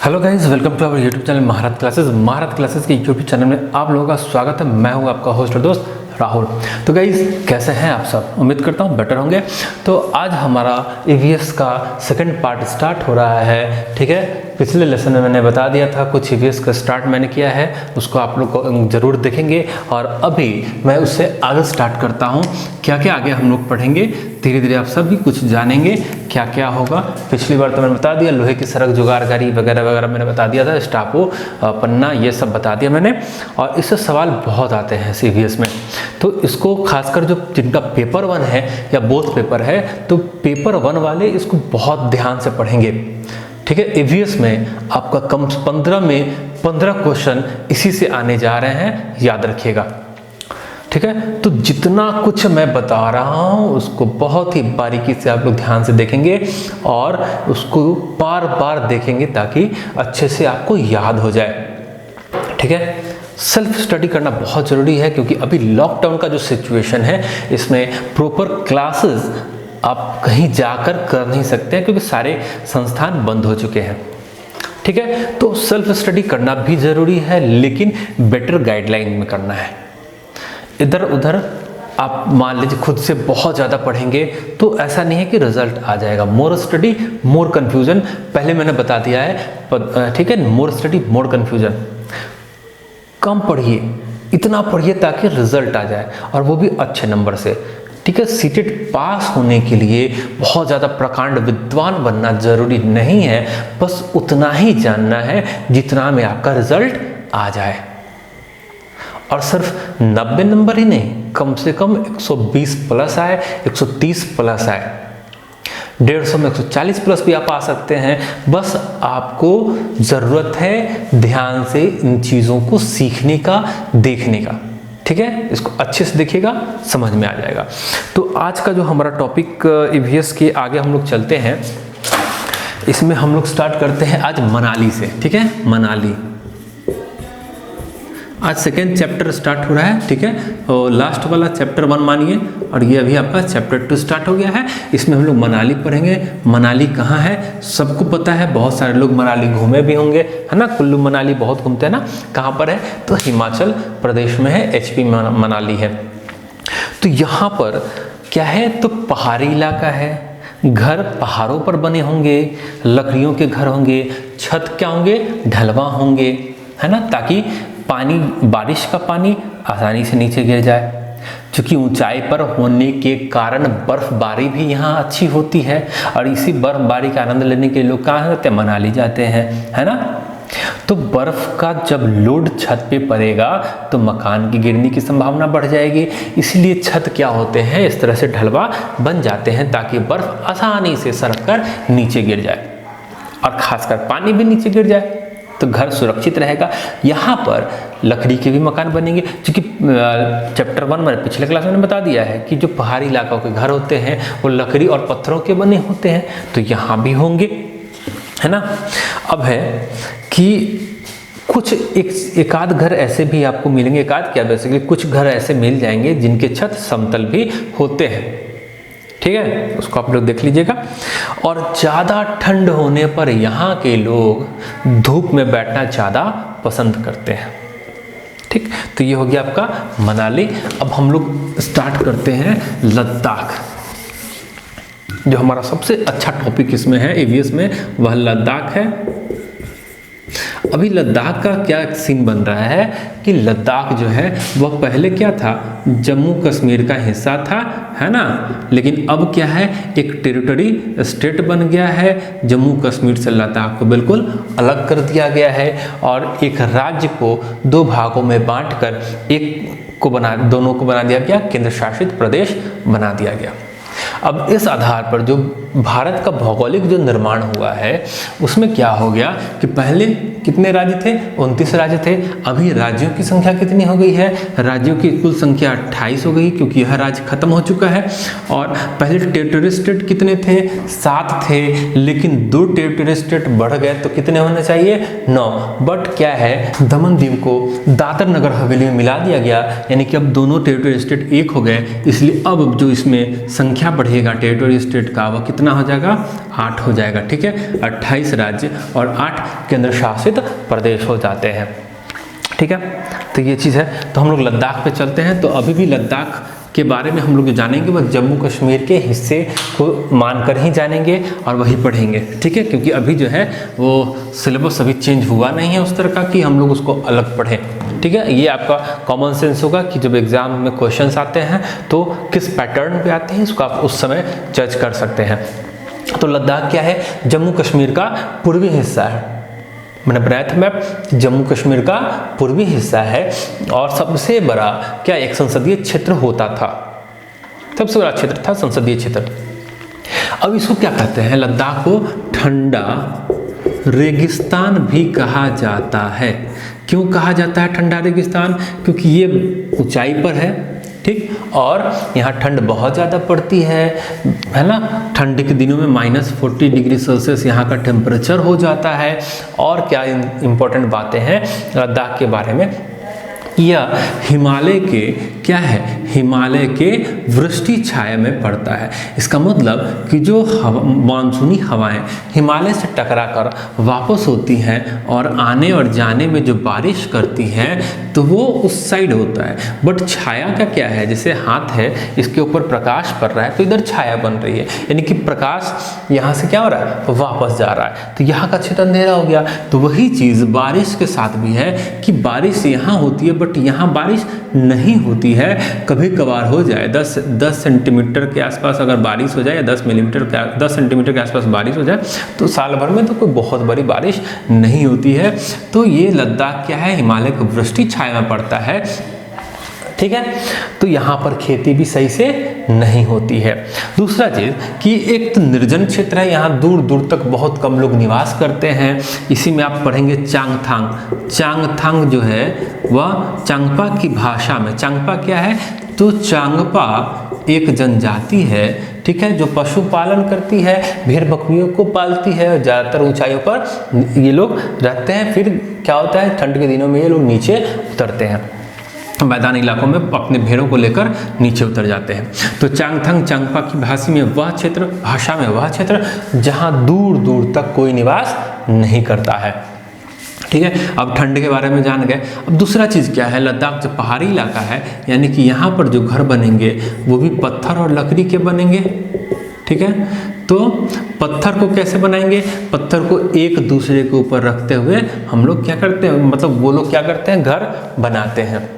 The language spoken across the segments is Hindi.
Hello guys, welcome to our YouTube channel Maharat classes के यूट्यूब चैनल में आप लोगों का स्वागत है। मैं हूं आपका होस्ट और दोस्त राहुल। तो गाइस, कैसे हैं आप सब? उम्मीद करता हूं बेटर होंगे। तो आज हमारा ईवीएस का सेकंड पार्ट स्टार्ट हो रहा है। ठीक है, पिछले लेसन में मैंने बता दिया था कुछ ईवीएस का स्टार्ट मैंने किया है, उसको आप लोग ज़रूर देखेंगे। और अभी मैं उससे आगे स्टार्ट करता हूँ। क्या क्या आगे हम लोग पढ़ेंगे, धीरे धीरे आप सब भी कुछ जानेंगे क्या क्या होगा। पिछली बार तो मैंने बता दिया, लोहे की सड़क, जुगारगारी वगैरह वगैरह मैंने बता दिया था, स्टापो, पन्ना, ये सब बता दिया मैंने। और इससे सवाल बहुत आते हैं ईवीएस में, तो इसको खासकर जो जिनका पेपर 1 है या बोथ पेपर है, तो पेपर 1 वाले इसको बहुत ध्यान से पढ़ेंगे। ठीक है, ईवीएस में आपका कम 15 में 15 क्वेश्चन इसी से आने जा रहे हैं, याद रखिएगा। ठीक है, तो जितना कुछ मैं बता रहा हूँ उसको बहुत ही बारीकी से आप लोग ध्यान से देखेंगे और उसको बार बार देखेंगे ताकि अच्छे से आपको याद हो जाए। ठीक है, सेल्फ स्टडी करना बहुत ज़रूरी है क्योंकि अभी लॉकडाउन का जो सिचुएशन है, इसमें प्रॉपर क्लासेस आप कहीं जाकर कर नहीं सकते हैं क्योंकि सारे संस्थान बंद हो चुके हैं। ठीक है, तो सेल्फ स्टडी करना भी ज़रूरी है, लेकिन बेटर गाइडलाइन में करना है। इधर उधर आप मान लीजिए खुद से बहुत ज़्यादा पढ़ेंगे तो ऐसा नहीं है कि रिजल्ट आ जाएगा। मोर स्टडी मोर कन्फ्यूजन, पहले मैंने बता दिया है। ठीक है, मोर स्टडी मोर कन्फ्यूजन। कम पढ़िए, इतना पढ़िए ताकि रिजल्ट आ जाए और वो भी अच्छे नंबर से। ठीक है, सीटेट पास होने के लिए बहुत ज़्यादा प्रकांड विद्वान बनना जरूरी नहीं है, बस उतना ही जानना है जितना में आपका रिजल्ट आ जाए। और सिर्फ 90 नंबर ही नहीं, कम से कम 120 प्लस आए, 130 प्लस आए, 150 में 140 प्लस भी आप आ सकते हैं। बस आपको ज़रूरत है ध्यान से इन चीज़ों को सीखने का, देखने का। ठीक है, इसको अच्छे से देखिएगा, समझ में आ जाएगा। तो आज का जो हमारा टॉपिक ईवीएस के आगे हम लोग चलते हैं, इसमें हम लोग स्टार्ट करते हैं आज मनाली से। ठीक है, मनाली आज सेकेंड चैप्टर स्टार्ट हो रहा है। ठीक है, और लास्ट वाला चैप्टर 1 मानिए, और ये अभी आपका चैप्टर 2 स्टार्ट हो गया है। इसमें हम लोग मनाली पढ़ेंगे। मनाली कहाँ है सबको पता है, बहुत सारे लोग मनाली घूमे भी होंगे, है ना। कुल्लू मनाली बहुत घूमते हैं ना। कहाँ पर है? तो हिमाचल प्रदेश में है, एचपी मनाली है। तो यहाँ पर क्या है, तो पहाड़ी इलाका है, घर पहाड़ों पर बने होंगे, लकड़ियों के घर होंगे, छत क्या होंगे, ढलवा होंगे, है ना, ताकि पानी, बारिश का पानी आसानी से नीचे गिर जाए। क्योंकि ऊंचाई पर होने के कारण बर्फबारी भी यहाँ अच्छी होती है, और इसी बर्फबारी का आनंद लेने के लिए लोग कहाँ जाते हैं? मनाली जाते हैं, है ना। तो बर्फ का जब लोड छत पे पड़ेगा तो मकान की गिरने की संभावना बढ़ जाएगी। इसलिए छत क्या होते हैं, इस तरह से ढलवा बन जाते हैं ताकि बर्फ आसानी से सरक कर नीचे गिर जाए, और खासकर पानी भी नीचे गिर जाए तो घर सुरक्षित रहेगा। यहाँ पर लकड़ी के भी मकान बनेंगे, क्योंकि चैप्टर 1 में पिछले क्लास में बता दिया है कि जो पहाड़ी इलाकों के घर होते हैं वो लकड़ी और पत्थरों के बने होते हैं, तो यहाँ भी होंगे, है ना। अब है कि कुछ एक आध घर ऐसे भी आपको मिलेंगे, एक आध क्या, बेसिकली कुछ घर ऐसे मिल जाएंगे जिनके छत समतल भी होते हैं। ठीक है, उसको आप लोग देख लीजिएगा। और ज़्यादा ठंड होने पर यहाँ के लोग धूप में बैठना ज़्यादा पसंद करते हैं। ठीक, तो ये हो गया आपका मनाली। अब हम लोग स्टार्ट करते हैं लद्दाख। जो हमारा सबसे अच्छा टॉपिक इसमें है ईवीएस में, वह लद्दाख है। अभी लद्दाख का क्या सीन बन रहा है कि लद्दाख जो है वह पहले क्या था, जम्मू कश्मीर का हिस्सा था, है ना। लेकिन अब क्या है, एक टेरिटरी स्टेट बन गया है। जम्मू कश्मीर से लद्दाख को बिल्कुल अलग कर दिया गया है, और एक राज्य को 2 भागों में बांटकर दोनों को बना दिया गया, केंद्र शासित प्रदेश बना दिया गया। अब इस आधार पर जो भारत का भौगोलिक जो निर्माण हुआ है, उसमें क्या हो गया कि पहले कितने राज्य थे? 29 राज्य थे। अभी राज्यों की संख्या कितनी हो गई है? राज्यों की कुल संख्या 28 हो गई, क्योंकि यह राज्य खत्म हो चुका है। और पहले टेरिटरी स्टेट कितने थे? 7 थे, लेकिन 2 टेरिटरी स्टेट बढ़ गए, तो कितने होने चाहिए? 9। बट क्या है, दमन दीव को दादर नगर हवेली में मिला दिया गया, यानी कि अब दोनों टेरिटरी स्टेट एक हो गए। इसलिए अब जो इसमें संख्या बढ़ बढ़ेगा टेरिटोरी स्टेट का, वह कितना हो जाएगा? 8 हो जाएगा। ठीक है, 28 राज्य और 8 केंद्र शासित प्रदेश हो जाते हैं। ठीक है, तो ये चीज़ है। तो हम लोग लद्दाख पे चलते हैं। तो अभी भी लद्दाख के बारे में हम लोग जो जानेंगे वह जम्मू कश्मीर के हिस्से को मानकर ही जानेंगे और वही पढ़ेंगे। ठीक है, क्योंकि अभी जो है वो सिलेबस अभी चेंज हुआ नहीं है उस तरह का कि हम लोग उसको अलग पढ़ें। ठीक है, ये आपका कॉमन सेंस होगा कि जब एग्जाम में क्वेश्चंस आते हैं तो किस पैटर्न पे आते हैं इसको आप उस समय जज कर सकते हैं। तो लद्दाख क्या है? जम्मू कश्मीर का पूर्वी हिस्सा है। मैंने ब्रेथ मैप जम्मू कश्मीर का पूर्वी हिस्सा है और सबसे बड़ा क्या एक संसदीय क्षेत्र होता था, सबसे बड़ा क्षेत्र था संसदीय क्षेत्र। अब इसको क्या कहते हैं? लद्दाख को ठंडा रेगिस्तान भी कहा जाता है। क्यों कहा जाता है ठंडा रेगिस्तान? क्योंकि ये ऊंचाई पर है, ठीक, और यहाँ ठंड बहुत ज़्यादा पड़ती है ना। ठंड के दिनों में -40 डिग्री सेल्सियस यहाँ का टेम्परेचर हो जाता है। और क्या इम्पोर्टेंट बातें हैं लद्दाख के बारे में? यह हिमालय के क्या है? हिमालय के वृष्टि छाया में पड़ता है। इसका मतलब कि जो मानसूनी हवाएं हिमालय से टकराकर वापस होती हैं और आने और जाने में जो बारिश करती हैं तो वो उस साइड होता है। बट छाया का क्या है? जैसे हाथ है, इसके ऊपर प्रकाश पड़ रहा है तो इधर छाया बन रही है, यानी कि प्रकाश यहाँ से क्या हो रहा है? वापस जा रहा है, तो यहाँ का क्षेत्र अंधेरा हो गया। तो वही चीज़ बारिश के साथ भी है कि बारिश यहाँ होती है बट यहाँ बारिश नहीं होती है। कभी कभार हो जाए 10 सेंटीमीटर के आसपास अगर बारिश हो जाए या 10 सेंटीमीटर के आसपास बारिश हो जाए तो साल भर में तो कोई बहुत बड़ी बारिश नहीं होती है। तो ये लद्दाख क्या है? हिमालय की वृष्टि छाया में पड़ता है। ठीक है, तो यहाँ पर खेती भी सही से नहीं होती है। दूसरा चीज़ कि एक तो निर्जन क्षेत्र है, यहाँ दूर दूर तक बहुत कम लोग निवास करते हैं। इसी में आप पढ़ेंगे चांगथांग। चांगथांग जो है वह चांगपा की भाषा में, चांगपा क्या है? तो चांगपा एक जनजाति है, ठीक है, जो पशुपालन करती है, भेड़ बकरियों को पालती है और ज़्यादातर ऊंचाइयों पर ये लोग रहते हैं। फिर क्या होता है? ठंड के दिनों में ये लोग नीचे उतरते हैं, मैदानी इलाकों में अपने भेड़ों को लेकर नीचे उतर जाते हैं। तो चांगथांग चांगपा की भाषा में वह क्षेत्र जहां दूर दूर तक कोई निवास नहीं करता है। ठीक है, अब ठंड के बारे में जान गए। अब दूसरा चीज़ क्या है? लद्दाख जो पहाड़ी इलाका है, यानी कि यहाँ पर जो घर बनेंगे वो भी पत्थर और लकड़ी के बनेंगे। ठीक है, तो पत्थर को कैसे बनाएंगे? पत्थर को एक दूसरे के ऊपर रखते हुए हम लोग क्या करते हैं, मतलब वो लोग क्या करते हैं? घर बनाते हैं।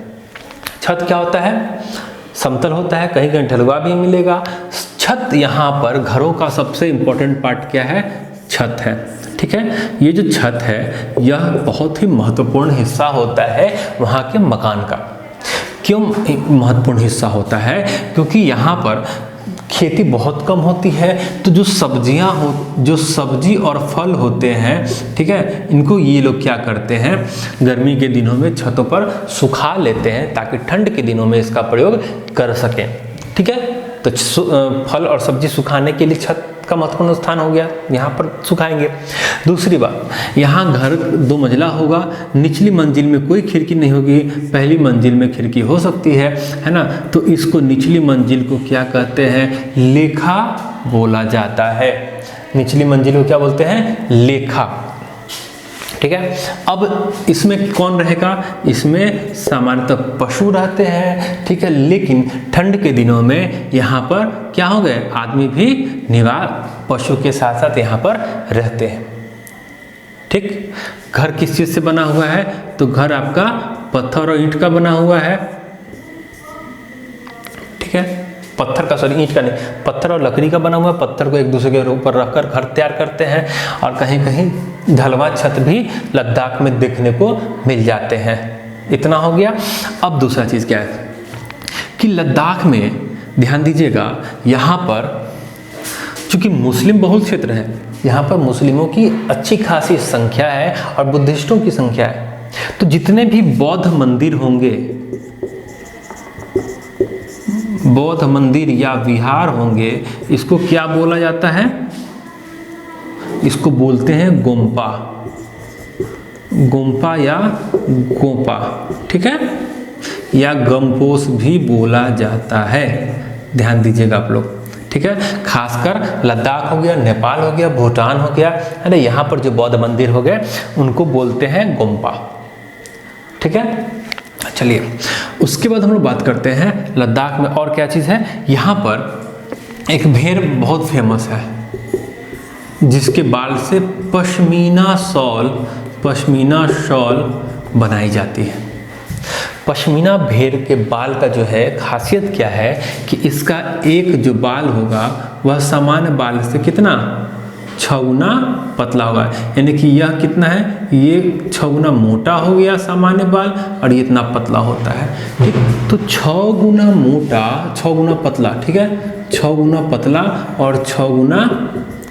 छत क्या होता है? समतल होता है, कहीं कहीं ढलुआ भी मिलेगा। छत यहाँ पर घरों का सबसे इम्पोर्टेंट पार्ट क्या है? छत है। ठीक है, ये जो छत है यह बहुत ही महत्वपूर्ण हिस्सा होता है वहाँ के मकान का। क्यों महत्वपूर्ण हिस्सा होता है? क्योंकि यहाँ पर खेती बहुत कम होती है, तो जो सब्जी और फल होते हैं, ठीक है, इनको ये लोग क्या करते हैं? गर्मी के दिनों में छतों पर सुखा लेते हैं ताकि ठंड के दिनों में इसका प्रयोग कर सकें। ठीक है, तो फल और सब्जी सुखाने के लिए छत का महत्वपूर्ण स्थान हो गया, यहाँ पर सुखाएंगे। दूसरी बात, यहाँ घर 2 मंजिला होगा, निचली मंजिल में कोई खिड़की नहीं होगी, पहली मंजिल में खिड़की हो सकती है ना। तो इसको निचली मंजिल को क्या कहते हैं? लेखा बोला जाता है। निचली मंजिल को क्या बोलते हैं? लेखा। ठीक है, अब इसमें कौन रहेगा? इसमें सामान्यतः पशु रहते हैं। ठीक है, लेकिन ठंड के दिनों में यहाँ पर क्या हो गए? आदमी भी निवास पशु के साथ साथ यहाँ पर रहते हैं। ठीक, घर किस चीज़ से बना हुआ है? तो घर आपका पत्थर और ईंट का बना हुआ है। ठीक है, ईंट का नहीं, पत्थर और लकड़ी का बना हुआ। पत्थर को एक दूसरे के ऊपर रखकर घर तैयार करते हैं और कहीं कहीं ढलवा छत भी लद्दाख में देखने को मिल जाते हैं। इतना हो गया। अब दूसरा चीज़ क्या है कि लद्दाख में ध्यान दीजिएगा, यहाँ पर चूंकि मुस्लिम बहुल क्षेत्र है, यहाँ पर मुस्लिमों की अच्छी खासी संख्या है और बुद्धिस्टों की संख्या है। तो जितने भी बौद्ध मंदिर होंगे, बौद्ध मंदिर या विहार होंगे, इसको क्या बोला जाता है? इसको बोलते हैं गोम्पा, गोम्पा या गोपा। ठीक है, या गंपोस भी बोला जाता है। ध्यान दीजिएगा आप लोग। ठीक है। खासकर लद्दाख हो गया, नेपाल हो गया, भूटान हो गया, है ना, यहाँ पर जो बौद्ध मंदिर हो गए उनको बोलते हैं गोम्पा, ठीक है। चलिए उसके बाद हम लोग बात करते हैं लद्दाख में और क्या चीज़ है। यहाँ पर एक भेड़ बहुत फेमस है जिसके बाल से पश्मीना शॉल बनाई जाती है। पश्मीना भेड़ के बाल का जो है खासियत क्या है कि इसका एक जो बाल होगा वह सामान्य बाल से कितना 6 गुना पतला होगा, यानी कि यह कितना है, ये 6 गुना मोटा हो गया सामान्य बाल और ये इतना पतला होता है, ठीक। तो 6 गुना मोटा 6 गुना पतला, ठीक है, 6 गुना पतला और 6 गुना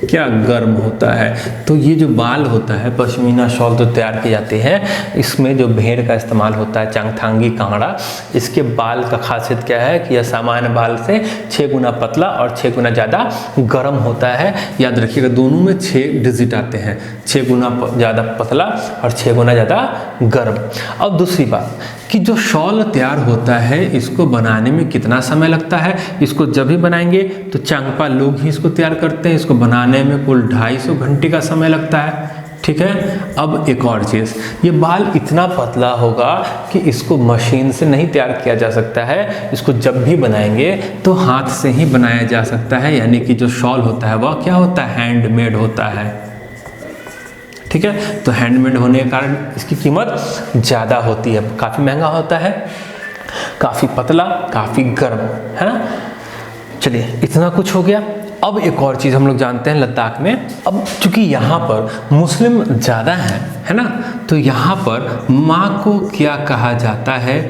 क्या गर्म होता है। तो ये जो बाल होता है पश्मीना शॉल जो तैयार की जाती है, इसमें जो भेड़ का इस्तेमाल होता है चांगथांगी कांगड़ा, इसके बाल का खासियत क्या है कि यह सामान्य बाल से 6 गुना पतला और 6 गुना ज़्यादा गर्म होता है। याद रखिएगा दोनों में 6 डिजिट आते हैं, 6 गुना ज़्यादा पतला और 6 गुना ज़्यादा गर्म। अब दूसरी बात कि जो शॉल तैयार होता है इसको बनाने में कितना समय लगता है। इसको जब भी बनाएंगे तो चांगपा लोग ही इसको तैयार करते हैं, इसको बनाने में कुल 250 घंटे का समय लगता है, ठीक है। अब एक और चीज़, ये बाल इतना पतला होगा कि इसको मशीन से नहीं तैयार किया जा सकता है, इसको जब भी बनाएंगे तो हाथ से ही बनाया जा सकता है, यानी कि जो शॉल होता है वह क्या होता है, हैंडमेड होता है, ठीक है। तो हैंडमेड होने के कारण इसकी कीमत ज़्यादा होती है, काफ़ी महंगा होता है, काफ़ी पतला, काफ़ी गर्म, है ना। चलिए इतना कुछ हो गया। अब एक और चीज़ हम लोग जानते हैं लद्दाख में, अब चूंकि यहाँ पर मुस्लिम ज़्यादा हैं, है ना, तो यहाँ पर माँ को क्या कहा जाता है,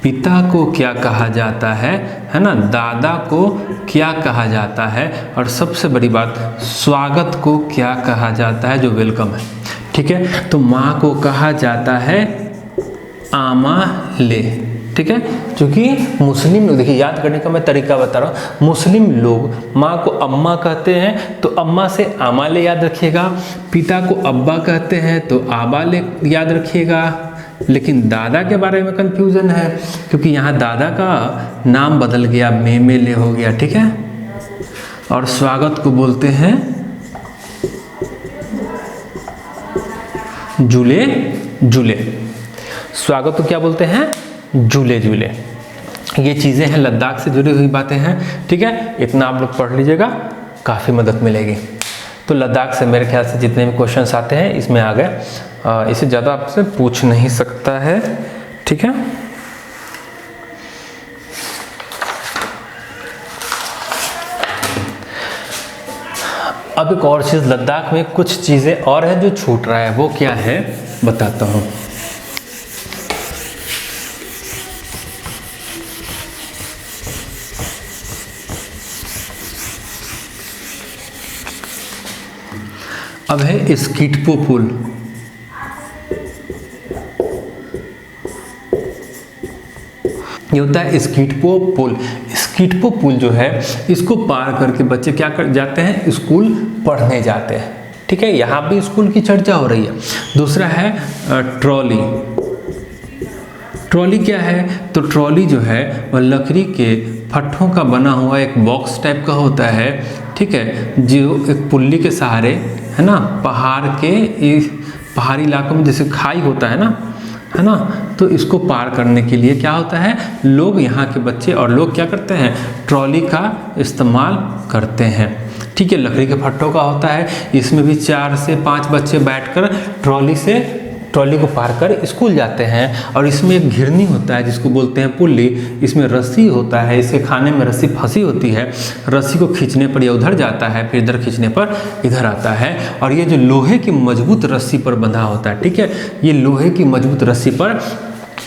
पिता को क्या कहा जाता है ना, दादा को क्या कहा जाता है, और सबसे बड़ी बात स्वागत को क्या कहा जाता है, जो वेलकम है, ठीक है। तो माँ को कहा जाता है आमा ले, ठीक है। क्योंकि मुस्लिम लोग, देखिए याद करने का मैं तरीका बता रहा हूँ, मुस्लिम लोग माँ को अम्मा कहते हैं तो अम्मा से आमा ले याद रखिएगा, पिता को अब्बा कहते हैं तो आबा ले याद रखिएगा। लेकिन दादा के बारे में कंफ्यूजन है क्योंकि यहाँ दादा का नाम बदल गया, मे ले हो गया, ठीक है। और स्वागत को बोलते हैं जुले जुले, स्वागत को क्या बोलते हैं, जुले जुले। ये चीज़ें हैं लद्दाख से जुड़ी हुई बातें हैं, ठीक है। इतना आप लोग पढ़ लीजिएगा, काफ़ी मदद मिलेगी। तो लद्दाख से मेरे ख्याल से जितने भी क्वेश्चंस आते हैं इसमें आ गए, इससे ज़्यादा आपसे पूछ नहीं सकता है, ठीक है। अब एक और चीज़, लद्दाख में कुछ चीज़ें और हैं जो छूट रहा है, वो क्या है बताता हूँ। अब है स्कीटपो पुल। ये होता है स्कीटपो पुल। स्कीटपो पुल जो है इसको पार करके बच्चे क्या कर जाते हैं, स्कूल पढ़ने जाते हैं, ठीक है। यहाँ भी स्कूल की चर्चा हो रही है। दूसरा है ट्रॉली। ट्रॉली क्या है, तो ट्रॉली जो है वह लकड़ी के फट्टों का बना हुआ एक बॉक्स टाइप का होता है, ठीक है, जो एक पुल्ली के सहारे, है ना, पहाड़ी इलाकों में जैसे खाई होता है ना, तो इसको पार करने के लिए क्या होता है, लोग यहाँ के बच्चे और लोग क्या करते हैं, ट्रॉली का इस्तेमाल करते हैं, ठीक है। लकड़ी के फट्टों का होता है, इसमें भी 4 से 5 बच्चे बैठकर ट्रॉली को पार कर स्कूल जाते हैं। और इसमें एक घिरनी होता है जिसको बोलते हैं पुल्ली, इसमें रस्सी होता है, इसके खाने में रस्सी फंसी होती है, रस्सी को खींचने पर ये उधर जाता है, फिर इधर खींचने पर इधर आता है। और ये जो लोहे की मजबूत रस्सी पर बंधा होता है, ठीक है, ये लोहे की मजबूत रस्सी पर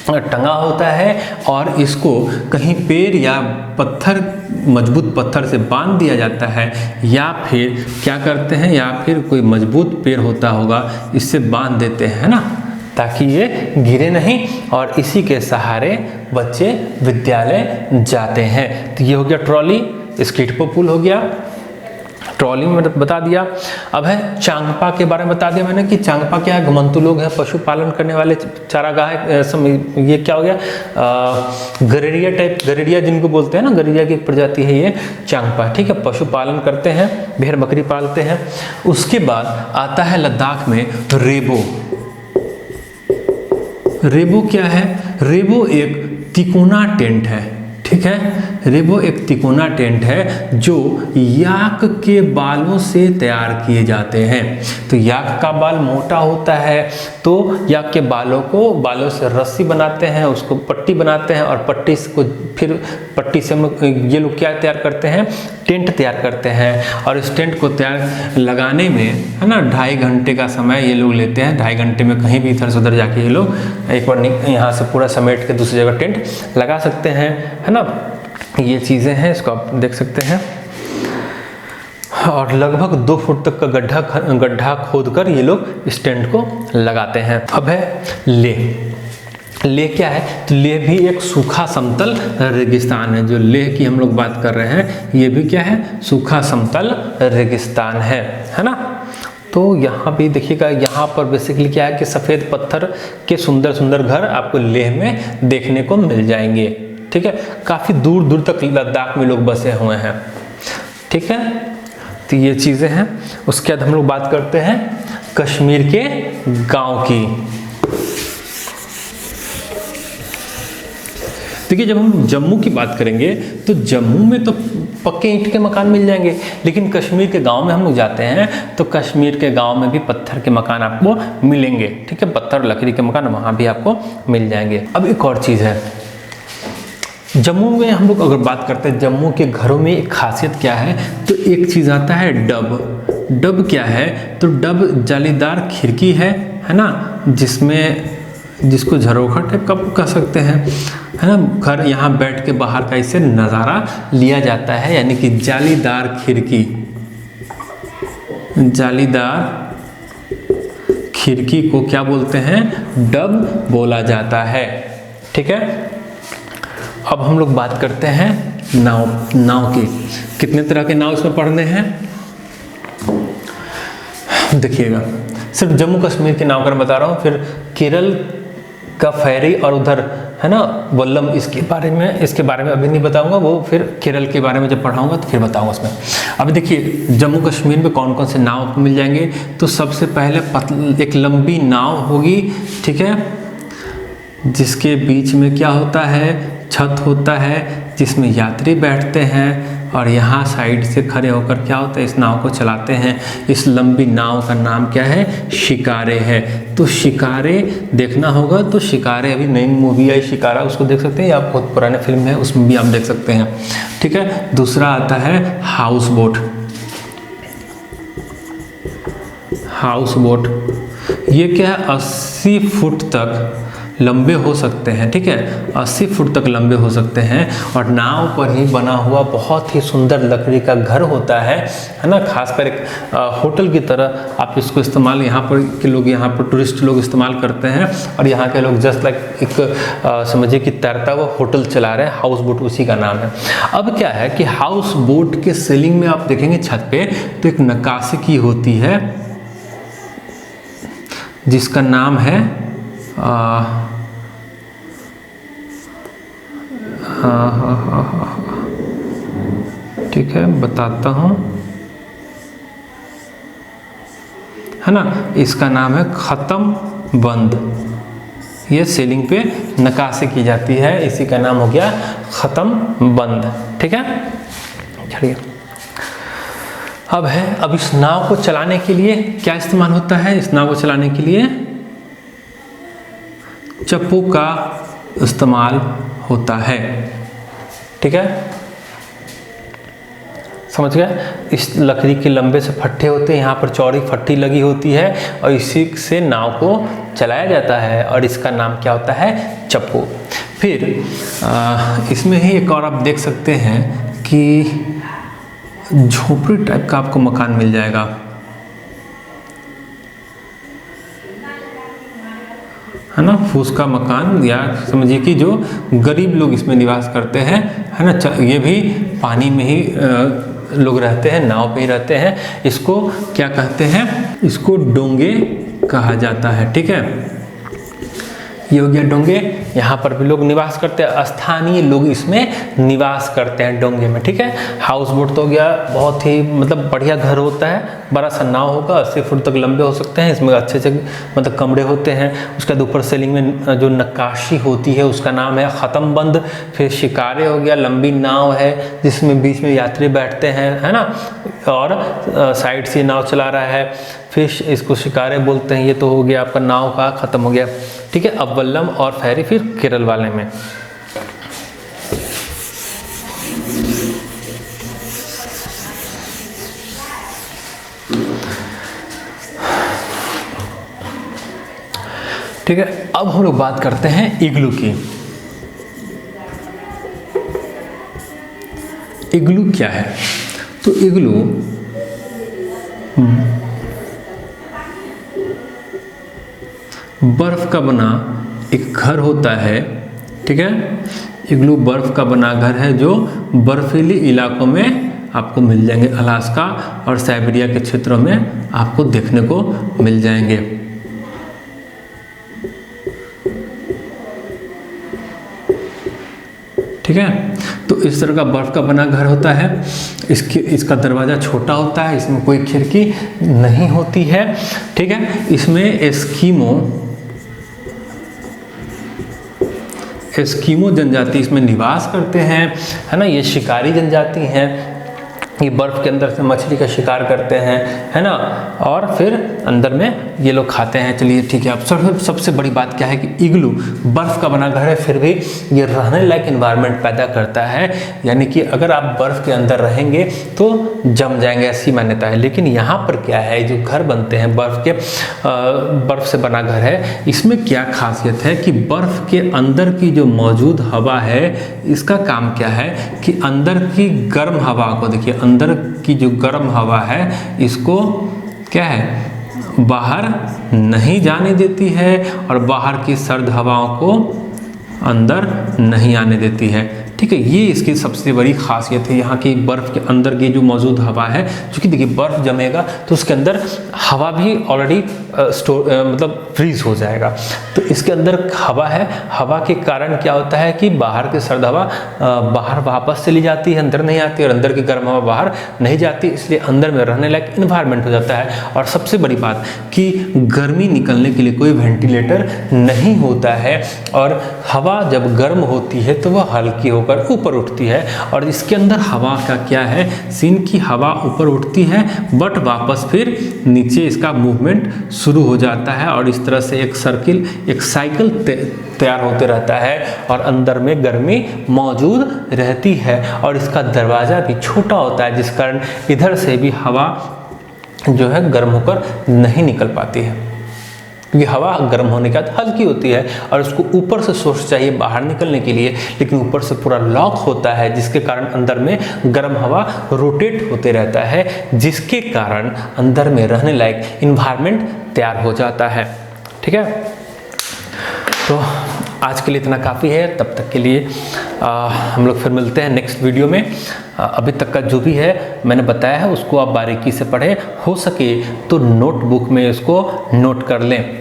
टंगा होता है और इसको कहीं पेड़ या पत्थर, मजबूत पत्थर से बांध दिया जाता है, या फिर क्या करते हैं, या फिर कोई मजबूत पेड़ होता होगा इससे बांध देते हैं ना, ताकि ये गिरे नहीं, और इसी के सहारे बच्चे विद्यालय जाते हैं। तो ये हो गया ट्रॉली, स्कीटपो पुल हो गया, ट्रॉली में बता दिया। अब है चांगपा के बारे में बता दिया मैंने कि चांगपा क्या है, घुमंतु लोग हैं, पशुपालन करने वाले चारागाह। ये क्या हो गया, गरेड़िया टाइप, गरेड़िया जिनको बोलते हैं ना, गरेड़िया की एक प्रजाति है ये चांगपा, ठीक है। पशुपालन करते हैं, भेड़ बकरी पालते हैं। उसके बाद आता है लद्दाख में रेबो। रेबो क्या है, रेबो एक तिकोना टेंट है, ठीक है। रेबो एक तिकोना टेंट है जो याक के बालों से तैयार किए जाते हैं। तो याक का बाल मोटा होता है, तो याक के बालों से रस्सी बनाते हैं, उसको पट्टी बनाते हैं, और पट्टी को फिर पट्टी से ये लोग क्या तैयार करते हैं, टेंट तैयार करते हैं। और इस टेंट को तैयार लगाने में है ना 2.5 घंटे का समय ये लोग लेते हैं। 2.5 घंटे में कहीं भी इधर से उधर जाके ये लोग एक बार यहाँ से पूरा समेट के दूसरी जगह टेंट लगा सकते हैं, है ना। ये चीज़ें हैं, इसको आप देख सकते हैं। और लगभग 2 फुट तक का गड्ढा खोदकर ये लोग इस टेंट को लगाते हैं। अब है लेह क्या है, तो लेह भी एक सूखा समतल रेगिस्तान है। जो लेह की हम लोग बात कर रहे हैं, ये भी क्या है, सूखा समतल रेगिस्तान है ना। तो यहाँ भी देखिएगा, यहाँ पर बेसिकली क्या है कि सफ़ेद पत्थर के सुंदर सुंदर घर आपको लेह में देखने को मिल जाएंगे, ठीक है। काफ़ी दूर दूर तक लद्दाख में लोग बसे हुए हैं, ठीक है। तो ये चीज़ें हैं। उसके बाद हम लोग बात करते हैं कश्मीर के गांव की। देखिए, जब हम जम्मू की बात करेंगे तो जम्मू में तो पक्के ईंट के मकान मिल जाएंगे, लेकिन कश्मीर के गांव में हम लोग जाते हैं तो कश्मीर के गांव में भी पत्थर के मकान आपको मिलेंगे, ठीक है। पत्थर लकड़ी के मकान वहाँ भी आपको मिल जाएंगे। अब एक और चीज़ है, जम्मू में हम लोग अगर बात करते हैं, जम्मू के घरों में एक खासियत क्या है, तो एक चीज़ आता है डब। डब क्या है, तो डब जालीदार खिड़की है ना, जिसको झरोखा टाइप का कह सकते हैं, है ना। घर यहाँ बैठ के बाहर का इसे नज़ारा लिया जाता है, यानी कि जालीदार खिड़की, जालीदार खिड़की को क्या बोलते हैं, डब बोला जाता है, ठीक है। अब हम लोग बात करते हैं नाव की। कितने तरह के नाव इसमें पढ़ने हैं, देखिएगा। सिर्फ जम्मू कश्मीर के नाव का बता रहा हूँ, फिर केरल का फेरी और उधर है ना वल्लम, इसके बारे में अभी नहीं बताऊंगा, वो फिर केरल के बारे में जब पढ़ाऊंगा तो फिर बताऊंगा उसमें। अब देखिए, जम्मू कश्मीर में कौन कौन से नाव मिल जाएंगे, तो सबसे पहले एक लंबी नाव होगी, ठीक है, जिसके बीच में क्या होता है, छत होता है, जिसमें यात्री बैठते हैं, और यहाँ साइड से खड़े होकर क्या होता है, इस नाव को चलाते हैं। इस लंबी नाव का नाम क्या है, शिकारे है। तो शिकारे देखना होगा, तो शिकारे अभी नई मूवी आई शिकारा, उसको देख सकते हैं, या बहुत पुराने फिल्म है उसमें भी आप देख सकते हैं, ठीक है। दूसरा आता है हाउस बोट। हाउस बोट ये क्या है, 80 फुट तक लंबे हो सकते हैं, ठीक है, 80 फुट तक लंबे हो सकते हैं, और नाव पर ही बना हुआ बहुत ही सुंदर लकड़ी का घर होता है ना। खासकर एक होटल की तरह आप इसको इस्तेमाल, यहाँ पर के लोग, यहाँ पर टूरिस्ट लोग इस्तेमाल करते हैं, और यहाँ के लोग जस्ट लाइक एक समझिए कि तैरता हुआ होटल चला रहे हैं, हाउस बोट उसी का नाम है। अब क्या है कि हाउस बोट के सीलिंग में आप देखेंगे छत पे, तो एक नक्काशी की होती है जिसका नाम है ठीक है, बताता हूँ, है ना। इसका नाम है खत्म बंद। ये सीलिंग पे नक्काशी की जाती है, इसी का नाम हो गया खत्म बंद, ठीक है। चलिए, अब इस नाव को चलाने के लिए क्या इस्तेमाल होता है, इस नाव को चलाने के लिए चप्पू का इस्तेमाल होता है, ठीक है, समझ गए। इस लकड़ी के लंबे से फट्टे होते हैं, यहाँ पर चौड़ी फट्टी लगी होती है, और इसी से नाव को चलाया जाता है, और इसका नाम क्या होता है, चप्पू। फिर इसमें ही एक और आप देख सकते हैं कि झोपड़ी टाइप का आपको मकान मिल जाएगा, है ना, फूस का मकान, या समझिए कि जो गरीब लोग इसमें निवास करते हैं, है ना। ये भी पानी में ही लोग रहते हैं, नाव पे ही रहते हैं। इसको क्या कहते हैं? इसको डोंगे कहा जाता है। ठीक है, ये हो गया डोंगे। यहाँ पर भी लोग निवास करते हैं, स्थानीय लोग इसमें निवास करते हैं डोंगे में। ठीक है, हाउस बोट तो हो गया, बहुत ही मतलब बढ़िया घर होता है, बड़ा सा नाव होगा, 80 फुट तक लंबे हो सकते हैं, इसमें अच्छे से मतलब कमरे होते हैं। उसके बाद ऊपर सेलिंग में जो नक्काशी होती है उसका नाम है खत्म बंद। फिर शिकारे हो गया, लंबी नाव है जिसमें बीच में यात्री बैठते हैं, है ना, और साइड से नाव चला रहा है। फिर इसको शिकारे बोलते हैं। ये तो हो गया आपका नाव का खत्म हो गया। ठीक है, अब वल्लम और फेरी फिर केरल वाले में। ठीक है, अब हम लोग बात करते हैं इग्लू की। इग्लू क्या है? तो इग्लू बर्फ का बना एक घर होता है। ठीक है, इग्लू बर्फ का बना घर है जो बर्फीली इलाकों में आपको मिल जाएंगे, अलास्का और साइबेरिया के क्षेत्रों में आपको देखने को मिल जाएंगे। ठीक है, तो इस तरह का बर्फ का बना घर होता है। इसका दरवाज़ा छोटा होता है, इसमें कोई खिड़की नहीं होती है। ठीक है, इसमें एस्कीमो जनजाति इसमें निवास करते हैं, है ना। ये शिकारी जनजाति हैं, ये बर्फ के अंदर से मछली का शिकार करते हैं, है ना, और फिर अंदर में ये लोग खाते हैं। चलिए ठीक है, अब सबसे बड़ी बात क्या है कि इग्लू बर्फ का बना घर है, फिर भी ये रहने लायक इन्वायरमेंट पैदा करता है। यानी कि अगर आप बर्फ के अंदर रहेंगे तो जम जाएंगे, ऐसी मान्यता है। लेकिन यहाँ पर क्या है, जो घर बनते हैं बर्फ से बना घर है, इसमें क्या खासियत है कि बर्फ के अंदर की जो मौजूद हवा है, इसका काम क्या है कि अंदर की गर्म हवा को, देखिए अंदर की जो गर्म हवा है इसको क्या है, बाहर नहीं जाने देती है और बाहर की सर्द हवाओं को अंदर नहीं आने देती है। ठीक है, ये इसकी सबसे बड़ी खासियत है यहाँ की बर्फ़ के अंदर की जो मौजूद हवा है। क्योंकि देखिए बर्फ़ जमेगा तो उसके अंदर हवा भी ऑलरेडी मतलब फ्रीज हो जाएगा, तो इसके अंदर हवा है। हवा के कारण क्या होता है कि बाहर की सर्द हवा बाहर वापस चली जाती है, अंदर नहीं आती, और अंदर की गर्म हवा बाहर नहीं जाती, इसलिए अंदर में रहने लायक इन्वायरमेंट हो जाता है। और सबसे बड़ी बात कि गर्मी निकलने के लिए कोई वेंटिलेटर नहीं होता है, और हवा जब गर्म होती है तो वह हल्की होकर ऊपर उठती है। और इसके अंदर हवा का क्या है सीन की हवा ऊपर उठती है बट वापस फिर नीचे इसका मूवमेंट शुरू हो जाता है, और इस तरह से एक साइकिल तैयार होते रहता है और अंदर में गर्मी मौजूद रहती है। और इसका दरवाज़ा भी छोटा होता है, जिस कारण इधर से भी हवा जो है गर्म होकर नहीं निकल पाती है, क्योंकि हवा गर्म होने के बाद हल्की होती है और उसको ऊपर से सोर्स चाहिए बाहर निकलने के लिए, लेकिन ऊपर से पूरा लॉक होता है, जिसके कारण अंदर में गर्म हवा रोटेट होते रहता है, जिसके कारण अंदर में रहने लायक इन्वायरमेंट तैयार हो जाता है। ठीक है, तो आज के लिए इतना काफ़ी है। तब तक के लिए हम लोग फिर मिलते हैं नेक्स्ट वीडियो में। अभी तक का जो भी है मैंने बताया है उसको आप बारीकी से पढ़ें, हो सके तो नोटबुक में इसको नोट कर लें,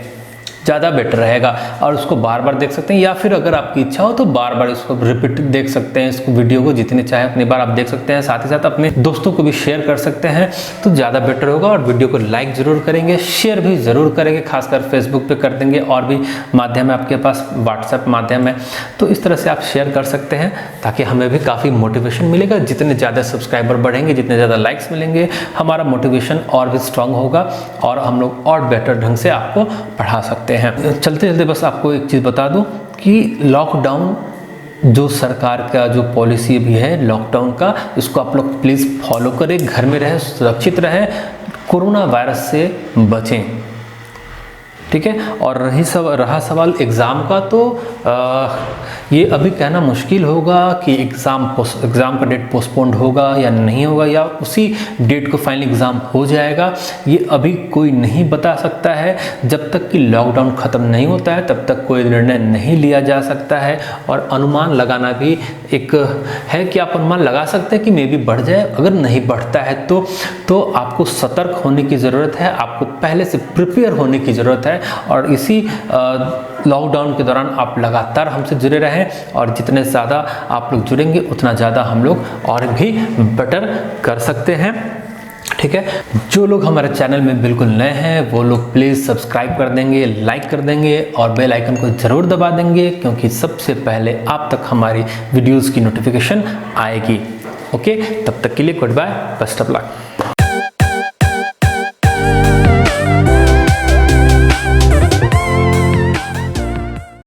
ज़्यादा बेटर रहेगा। और उसको बार बार देख सकते हैं, या फिर अगर आपकी इच्छा हो तो बार बार इसको रिपीट देख सकते हैं, इसको वीडियो को जितने चाहे अपनी बार आप देख सकते हैं। साथ ही साथ अपने दोस्तों को भी शेयर कर सकते हैं तो ज़्यादा बेटर होगा। और वीडियो को लाइक ज़रूर करेंगे, शेयर भी ज़रूर करेंगे, खासकर फेसबुक पे कर देंगे, और भी माध्यम है आपके पास, व्हाट्सएप माध्यम है, तो इस तरह से आप शेयर कर सकते हैं ताकि हमें भी काफ़ी मोटिवेशन मिलेगा। जितने ज़्यादा सब्सक्राइबर बढ़ेंगे, जितने ज़्यादा लाइक्स मिलेंगे, हमारा मोटिवेशन और भी स्ट्रांग होगा और हम लोग और बेटर ढंग से आपको पढ़ा सकते हैं। चलते चलते बस आपको एक चीज़ बता दूं कि लॉकडाउन जो सरकार का जो पॉलिसी भी है लॉकडाउन का, इसको आप लोग प्लीज़ फॉलो करें, घर में रहें, सुरक्षित रहें, कोरोना वायरस से बचें। ठीक है। और रहा सवाल एग्ज़ाम का, तो ये अभी कहना मुश्किल होगा कि एग्ज़ाम का डेट पोस्टपोन्ड होगा या नहीं होगा, या उसी डेट को फाइनल एग्ज़ाम हो जाएगा, ये अभी कोई नहीं बता सकता है। जब तक कि लॉकडाउन ख़त्म नहीं होता है तब तक कोई निर्णय नहीं लिया जा सकता है। और अनुमान लगाना भी एक है कि आप अनुमान लगा सकते हैं कि मे बी बढ़ जाए, अगर नहीं बढ़ता है तो आपको सतर्क होने की ज़रूरत है, आपको पहले से प्रिपेयर होने की ज़रूरत है। और इसी लॉकडाउन के दौरान आप लगातार हमसे जुड़े रहें, और जितने ज़्यादा आप लोग जुड़ेंगे उतना ज़्यादा हम लोग और भी बेटर कर सकते हैं, ठीक है। जो लोग हमारे चैनल में बिल्कुल नए हैं वो लोग प्लीज़ सब्सक्राइब कर देंगे, लाइक कर देंगे और बेल आइकन को ज़रूर दबा देंगे, क्योंकि सबसे पहले आप तक हमारी वीडियोज़ की नोटिफिकेशन आएगी। ओके, तब तक के लिए good bye, best of luck.